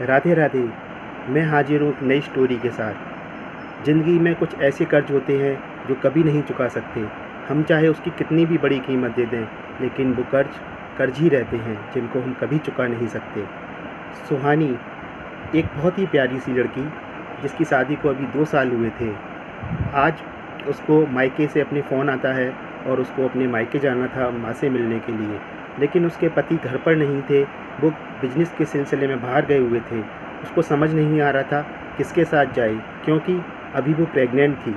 राधे राधे। मैं हाजिर हूँ एक नई स्टोरी के साथ। ज़िंदगी में कुछ ऐसे कर्ज होते हैं जो कभी नहीं चुका सकते। हम चाहे उसकी कितनी भी बड़ी कीमत दे दें, लेकिन वो कर्ज कर्ज ही रहते हैं जिनको हम कभी चुका नहीं सकते। सुहानी एक बहुत ही प्यारी सी लड़की, जिसकी शादी को अभी 2 साल हुए थे। आज उसको मायके से अपने फ़ोन आता है और उसको अपने मायके जाना था माँ से मिलने के लिए, लेकिन उसके पति घर पर नहीं थे। वो बिजनेस के सिलसिले में बाहर गए हुए थे। उसको समझ नहीं आ रहा था किसके साथ जाए, क्योंकि अभी वो प्रेग्नेंट थी,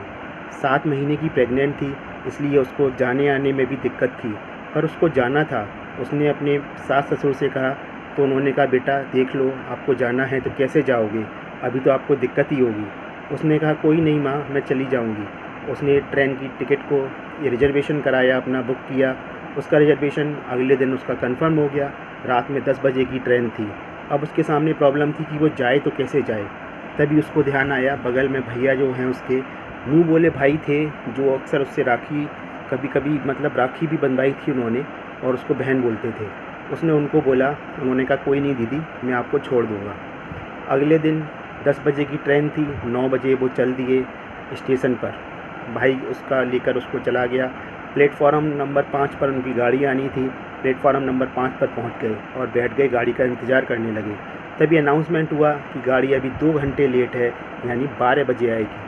7 महीने की प्रेग्नेंट थी, इसलिए उसको जाने आने में भी दिक्कत थी। पर उसको जाना था। उसने अपने सास ससुर से कहा, तो उन्होंने कहा, बेटा देख लो, आपको जाना है तो कैसे जाओगे, अभी तो आपको दिक्कत ही होगी। उसने कहा, कोई नहीं माँ, मैं चली जाऊँगी। उसने ट्रेन की टिकट को रिजर्वेशन कराया, अपना बुक किया। उसका रिजर्वेशन अगले दिन उसका कंफर्म हो गया। रात में 10 बजे की ट्रेन थी। अब उसके सामने प्रॉब्लम थी कि वो जाए तो कैसे जाए। तभी उसको ध्यान आया, बगल में भैया जो हैं उसके मुँह बोले भाई थे, जो अक्सर उससे राखी कभी कभी राखी भी बंधवाई थी उन्होंने, और उसको बहन बोलते थे। उसने उनको बोला, उन्होंने कहा, कोई नहीं दीदी, मैं आपको छोड़ दूँगा। अगले दिन 10 बजे की ट्रेन थी, 9 बजे वो चल दिए स्टेशन पर। भाई उसका लेकर उसको चला गया। प्लेटफॉर्म नंबर 5 पर उनकी गाड़ी आनी थी। प्लेटफॉर्म नंबर 5 पर पहुंच गए और बैठ गए, गाड़ी का इंतज़ार करने लगे। तभी अनाउंसमेंट हुआ कि गाड़ी अभी 2 घंटे लेट है, यानी 12 बजे आएगी।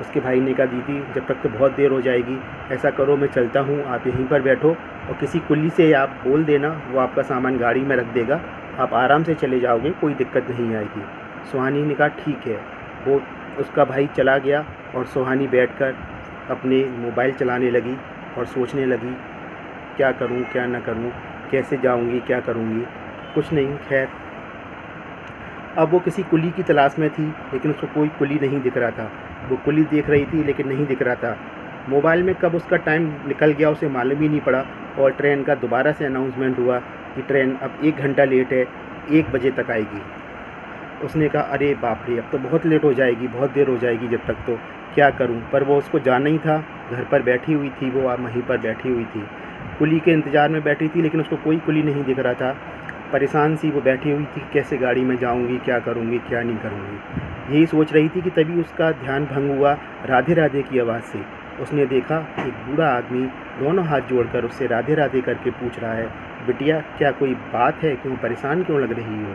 उसके भाई ने कहा, दीदी जब तक तो बहुत देर हो जाएगी, ऐसा करो मैं चलता हूँ, आप यहीं पर बैठो और किसी कुल्ली से आप बोल देना, वो आपका सामान गाड़ी में रख देगा, आप आराम से चले जाओगे, कोई दिक्कत नहीं आएगी। सुहानी ने कहा, ठीक है। वो उसका भाई चला गया और सुहानी बैठकर अपने मोबाइल चलाने लगी और सोचने लगी, क्या करूं, क्या ना करूं, कैसे जाऊंगी, क्या करूंगी। कुछ नहीं, खैर अब वो किसी कुली की तलाश में थी, लेकिन उसको कोई कुली नहीं दिख रहा था। वो कुली देख रही थी लेकिन नहीं दिख रहा था। मोबाइल में कब उसका टाइम निकल गया उसे मालूम ही नहीं पड़ा, और ट्रेन का दोबारा से अनाउंसमेंट हुआ कि ट्रेन अब 1 घंटा लेट है, 1 बजे तक आएगी। उसने कहा, अरे बाप रे, अब तो बहुत लेट हो जाएगी, बहुत देर हो जाएगी जब तक, तो क्या करूं। पर वो उसको जाना ही था। घर पर बैठी हुई थी, वो वहीं पर बैठी हुई थी, कुली के इंतज़ार में बैठी थी, लेकिन उसको कोई कुली नहीं दिख रहा था। परेशान सी वो बैठी हुई थी, कैसे गाड़ी में जाऊंगी, क्या करूंगी, क्या नहीं करूंगी, यही सोच रही थी कि तभी उसका ध्यान भंग हुआ राधे राधे की आवाज़ से। उसने देखा एक बूढ़ा आदमी दोनों हाथ जोड़कर उससे राधे राधे करके पूछ रहा है, बिटिया क्या कोई बात है, क्यों परेशान क्यों लग रही हो।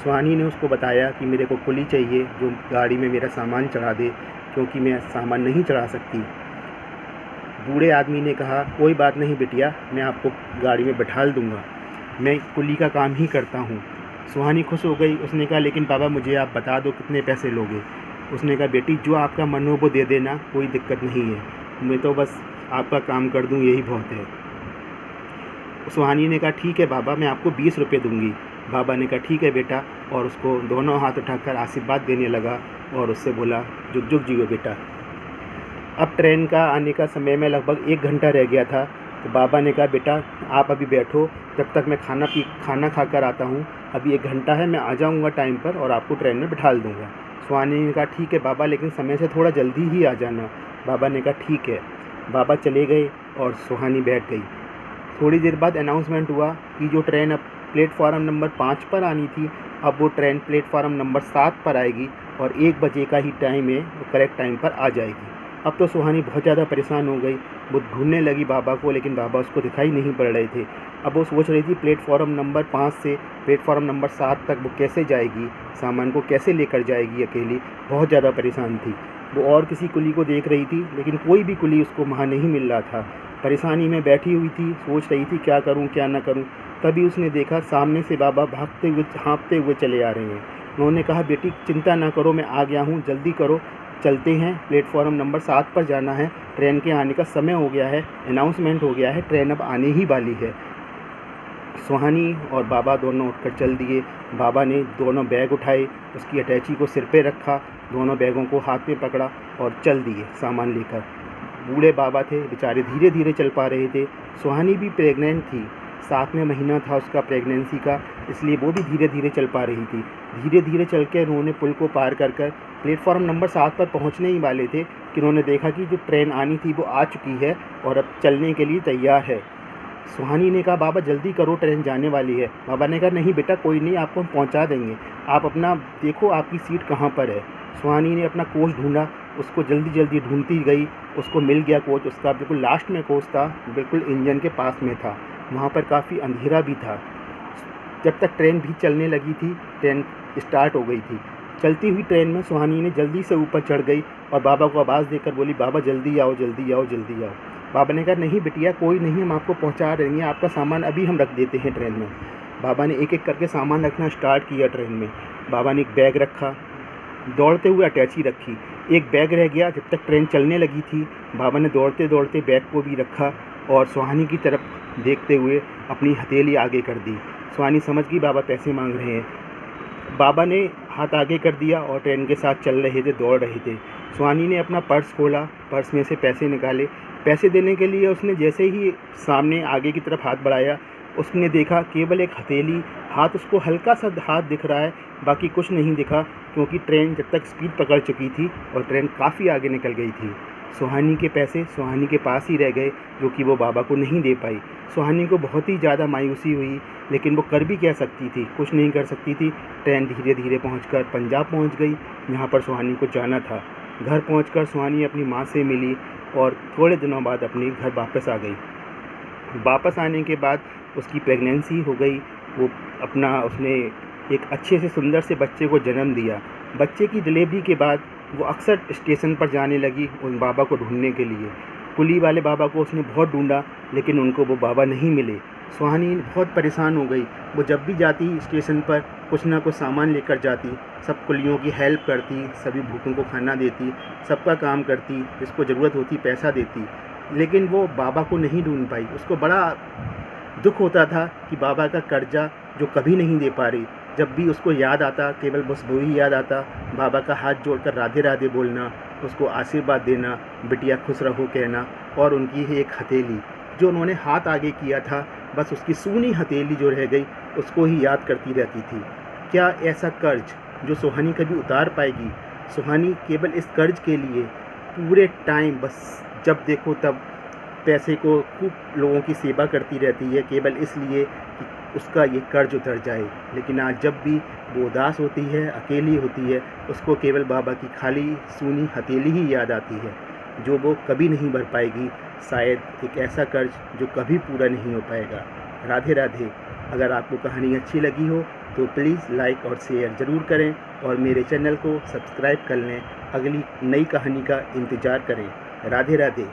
सुहानी ने उसको बताया कि मेरे को कुली चाहिए जो गाड़ी में मेरा सामान चढ़ा दे, क्योंकि मैं सामान नहीं चढ़ा सकती। बूढ़े आदमी ने कहा, कोई बात नहीं बिटिया, मैं आपको गाड़ी में बैठा दूंगा, मैं कुली का काम ही करता हूँ। सुहानी खुश हो गई। उसने कहा, लेकिन बाबा मुझे आप बता दो कितने पैसे लोगे। उसने कहा, बेटी जो आपका मन हो वो दे देना, कोई दिक्कत नहीं है, मैं तो बस आपका काम कर दूँ यही बहुत है। सुहानी ने कहा, ठीक है बाबा, मैं आपको 20 रुपये दूँगी। बाबा ने कहा, ठीक है बेटा, और उसको दोनों हाथ उठाकर आशीर्वाद देने लगा और उससे बोला, जुग जुग जियो बेटा। अब ट्रेन का आने का समय में लगभग 1 घंटा रह गया था। तो बाबा ने कहा, बेटा आप अभी बैठो, जब तक मैं खाना खाकर आता हूँ, अभी 1 घंटा है, मैं आ जाऊँगा टाइम पर और आपको ट्रेन में बिठा दूँगा। सुहानी ने कहा, ठीक है बाबा, लेकिन समय से थोड़ा जल्दी ही आ जाना। बाबा ने कहा, ठीक है। बाबा चले गए और सुहानी बैठ गई। थोड़ी देर बाद अनाउंसमेंट हुआ कि जो ट्रेन अब प्लेटफॉर्म नंबर 5 पर आनी थी, अब वो ट्रेन प्लेटफॉर्म नंबर 7 पर आएगी और 1 बजे का ही टाइम है, वो करेक्ट टाइम पर आ जाएगी। अब तो सुहानी बहुत ज़्यादा परेशान हो गई। वो ढूंढने लगी बाबा को, लेकिन बाबा उसको दिखाई नहीं पड़ रहे थे। अब वो सोच रही थी प्लेटफॉर्म नंबर 5 से प्लेटफॉर्म नंबर 7 तक वो कैसे जाएगी, सामान को कैसे लेकर जाएगी अकेली। बहुत ज़्यादा परेशान थी वो, और किसी कुली को देख रही थी, लेकिन कोई भी कुली उसको वहाँ नहीं मिल रहा था। परेशानी में बैठी हुई थी, सोच रही थी क्या करूं, क्या ना करूं। तभी उसने देखा सामने से बाबा भागते हुए, हाँफते हुए चले आ रहे हैं। उन्होंने कहा, बेटी चिंता ना करो, मैं आ गया हूं, जल्दी करो, चलते हैं, प्लेटफॉर्म नंबर 7 पर जाना है, ट्रेन के आने का समय हो गया है, अनाउंसमेंट हो गया है, ट्रेन अब आने ही वाली है। सुहानी और बाबा दोनों उठकर चल दिए। बाबा ने दोनों बैग उठाए, उसकी अटैची को सिर पे रखा, दोनों बैगों को हाथ में पकड़ा और चल दिए सामान लेकर। बूढ़े बाबा थे, बेचारे धीरे धीरे चल पा रहे थे। सुहानी भी प्रेग्नेंट थी, 7वां महीना था उसका प्रेगनेंसी का, इसलिए वो भी धीरे धीरे चल पा रही थी। धीरे धीरे चल के उन्होंने पुल को पार कर कर प्लेटफॉर्म नंबर 7 पर पहुंचने ही वाले थे कि उन्होंने देखा कि जो ट्रेन आनी थी वो आ चुकी है और अब चलने के लिए तैयार है। सुहानी ने कहा बाबा जल्दी करो, ट्रेन जाने वाली है। बाबा ने कहा नहीं बेटा कोई नहीं, आपको हम पहुंचा देंगे, आप अपना देखो आपकी सीट कहाँ पर है। सुहानी ने अपना कोच ढूंढा, उसको जल्दी जल्दी ढूंढती गई, उसको मिल गया कोच। उसका बिल्कुल लास्ट में कोच था, बिल्कुल इंजन के पास में था। वहाँ पर काफ़ी अंधेरा भी था। जब तक ट्रेन भी चलने लगी थी, ट्रेन स्टार्ट हो गई थी। चलती हुई ट्रेन में सुहानी ने जल्दी से ऊपर चढ़ गई और बाबा को आवाज़ देकर बोली बाबा जल्दी आओ जल्दी आओ जल्दी आओ। बाबा ने कहा नहीं बिटिया कोई नहीं, हम आपको पहुंचा देंगे, आपका सामान अभी हम रख देते हैं ट्रेन में। बाबा ने एक एक करके सामान रखना स्टार्ट किया ट्रेन में। बाबा ने एक बैग रखा, दौड़ते हुए अटैची रखी, एक बैग रह गया। जब तक ट्रेन चलने लगी थी बाबा ने दौड़ते दौड़ते बैग को भी रखा और सुहानी की तरफ देखते हुए अपनी हथेली आगे कर दी। सुहानी समझ गई बाबा पैसे मांग रहे हैं। बाबा ने हाथ आगे कर दिया और ट्रेन के साथ चल रहे थे, दौड़ रहे थे। सुहानी ने अपना पर्स खोला, पर्स में से पैसे निकाले। पैसे देने के लिए उसने जैसे ही सामने आगे की तरफ हाथ बढ़ाया, उसने देखा केवल एक हथेली, हाथ उसको हल्का सा हाथ दिख रहा है, बाकी कुछ नहीं दिखा, क्योंकि ट्रेन जब तक स्पीड पकड़ चुकी थी और ट्रेन काफ़ी आगे निकल गई थी। सुहानी के पैसे सुहानी के पास ही रह गए, जो कि वो बाबा को नहीं दे पाई। सुहानी को बहुत ही ज़्यादा मायूसी हुई, लेकिन वो कर भी क्या सकती थी, कुछ नहीं कर सकती थी। ट्रेन धीरे धीरे पहुंचकर पंजाब पहुंच गई, जहां पर सुहानी को जाना था। घर पहुंचकर सुहानी अपनी माँ से मिली और थोड़े दिनों बाद अपने घर वापस आ गई। वापस आने के बाद उसकी प्रेगनेंसी हो गई। उसने एक अच्छे से सुंदर से बच्चे को जन्म दिया। बच्चे की डिलीवरी के बाद वो अक्सर स्टेशन पर जाने लगी उन बाबा को ढूंढने के लिए। कुली वाले बाबा को उसने बहुत ढूंढा, लेकिन उनको वो बाबा नहीं मिले। सुहानी बहुत परेशान हो गई। वो जब भी जाती स्टेशन पर कुछ ना कुछ सामान लेकर जाती, सब कुलियों की हेल्प करती, सभी भूखों को खाना देती, सबका काम करती, जिसको ज़रूरत होती पैसा देती, लेकिन वो बाबा को नहीं ढूंढ पाई। उसको बड़ा दुख होता था कि बाबा का कर्जा जो कभी नहीं दे पा रही। जब भी उसको याद आता, केवल बस वही याद आता, बाबा का हाथ जोड़कर राधे राधे बोलना, उसको आशीर्वाद देना, बिटिया खुश रहो कहना, और उनकी ही एक हथेली जो उन्होंने हाथ आगे किया था, बस उसकी सूनी हथेली जो रह गई उसको ही याद करती रहती थी। क्या ऐसा कर्ज जो सुहानी कभी उतार पाएगी? सुहानी केवल इस कर्ज के लिए पूरे टाइम बस जब देखो तब पैसे को खूब लोगों की सेवा करती रहती है, केवल इसलिए कि उसका ये कर्ज उतर जाए। लेकिन आज जब भी वो उदास होती है, अकेली होती है, उसको केवल बाबा की खाली सूनी हथेली ही याद आती है, जो वो कभी नहीं भर पाएगी। शायद एक ऐसा कर्ज जो कभी पूरा नहीं हो पाएगा। राधे राधे। अगर आपको कहानी अच्छी लगी हो तो प्लीज़ लाइक और शेयर ज़रूर करें और मेरे चैनल को सब्सक्राइब कर लें। अगली नई कहानी का इंतज़ार करें। राधे राधे।